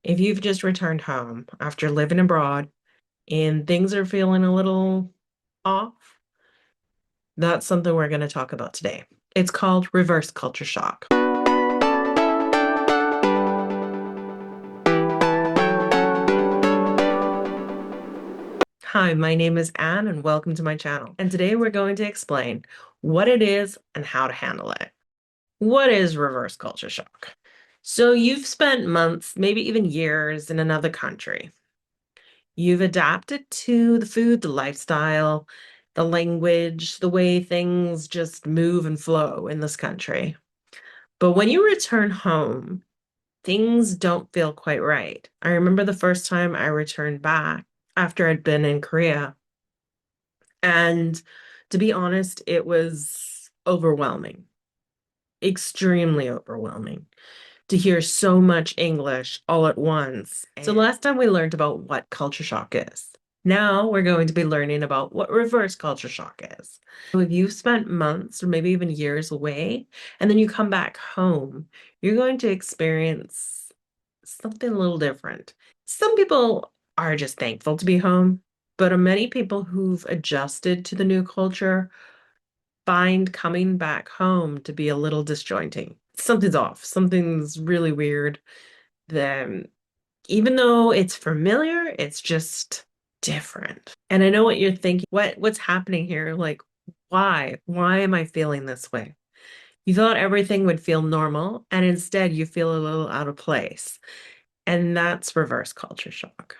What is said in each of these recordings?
If you've just returned home after living abroad and things are feeling a little off, that's something we're going to talk about today. It's called reverse culture shock. Hi, my name is Anne and welcome to my channel. And today we're going to explain what it is and how to handle it. What is reverse culture shock? So you've spent months, maybe even years in another country. You've adapted to the food, the lifestyle, the language, the way things just move and flow in this country. But when you return home, things don't feel quite right. I remember the first time I returned back after I'd been in Korea. And to be honest, it was overwhelming, extremely overwhelming to hear so much English all at once. So last time we learned about what culture shock is. Now we're going to be learning about what reverse culture shock is. So if you've spent months or maybe even years away and then you come back home, you're going to experience something a little different. Some people are just thankful to be home, but many people who've adjusted to the new culture find coming back home to be a little disjointing. Something's off, something's really weird. Then, even though it's familiar, it's just different. And I know what you're thinking. What's happening here? Like, why? Why am I feeling this way? You thought everything would feel normal, and instead you feel a little out of place. And that's reverse culture shock.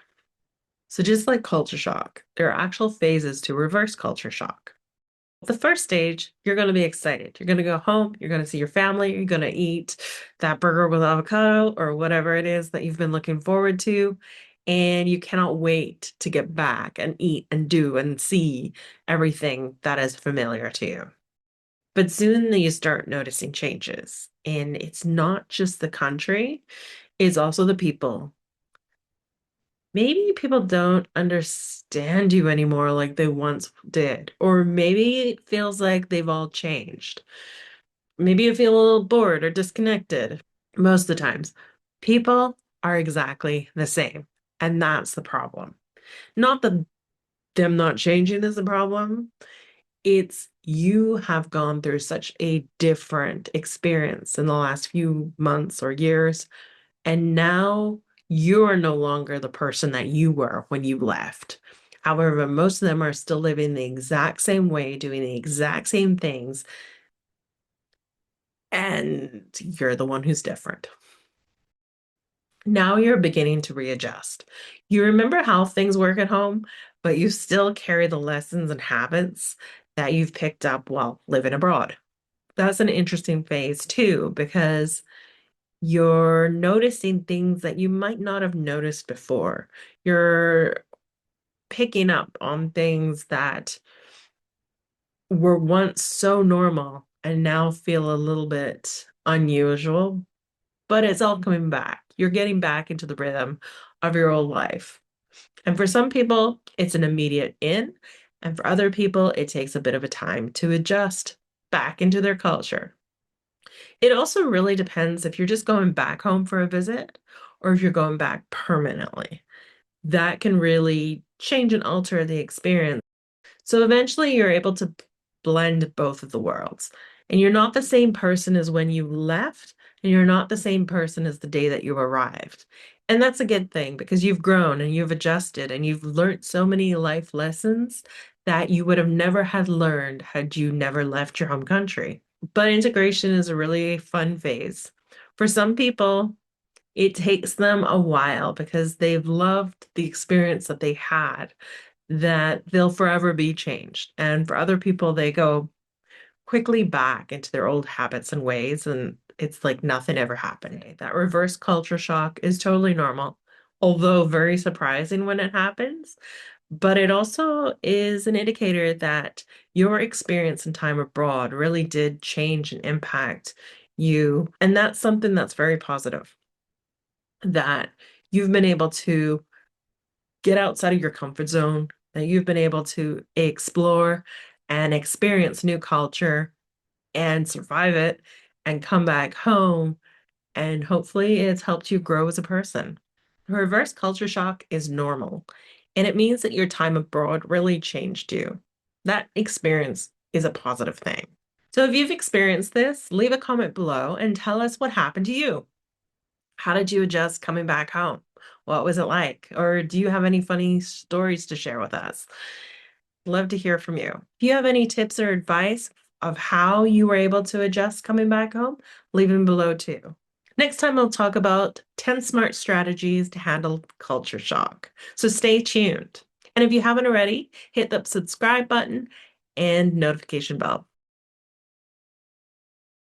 So just like culture shock, there are actual phases to reverse culture shock. The first stage, you're going to be excited. You're going to go home, you're going to see your family, you're going to eat that burger with avocado or whatever it is that you've been looking forward to. And you cannot wait to get back and eat and do and see everything that is familiar to you. But soon you start noticing changes. And it's not just the country, it's also the people. Maybe people don't understand you anymore like they once did. Or maybe it feels like they've all changed. Maybe you feel a little bored or disconnected. Most of the times, people are exactly the same. And that's the problem. Not that them not changing is the problem. It's you have gone through such a different experience in the last few months or years. And now you're no longer the person that you were when you left. However, most of them are still living the exact same way, doing the exact same things, and you're the one who's different. Now you're beginning to readjust. You remember how things work at home, but you still carry the lessons and habits that you've picked up while living abroad. That's an interesting phase too, because you're noticing things that you might not have noticed before. You're picking up on things that were once so normal and now feel a little bit unusual, but it's all coming back. You're getting back into the rhythm of your old life. And for some people, it's an immediate in, and for other people, it takes a bit of a time to adjust back into their culture. It also really depends if you're just going back home for a visit or if you're going back permanently. That can really change and alter the experience. So eventually you're able to blend both of the worlds. And you're not the same person as when you left, and you're not the same person as the day that you arrived. And that's a good thing because you've grown and you've adjusted and you've learned so many life lessons that you would have never had learned had you never left your home country. But integration is a really fun phase. For some people, it takes them a while because they've loved the experience that they had, that they'll forever be changed. And for other people, they go quickly back into their old habits and ways, and it's like nothing ever happened. That reverse culture shock is totally normal, although very surprising when it happens. But it also is an indicator that your experience and time abroad really did change and impact you. And that's something that's very positive, that you've been able to get outside of your comfort zone, that you've been able to explore and experience new culture and survive it and come back home. And hopefully it's helped you grow as a person. Reverse culture shock is normal, and it means that your time abroad really changed you. That experience is a positive thing. So if you've experienced this, leave a comment below and tell us what happened to you. How did you adjust coming back home? What was it like? Or do you have any funny stories to share with us? Love to hear from you. If you have any tips or advice of how you were able to adjust coming back home, leave them below too. Next time, I'll talk about 10 smart strategies to handle culture shock. So stay tuned. And if you haven't already, hit the subscribe button and notification bell.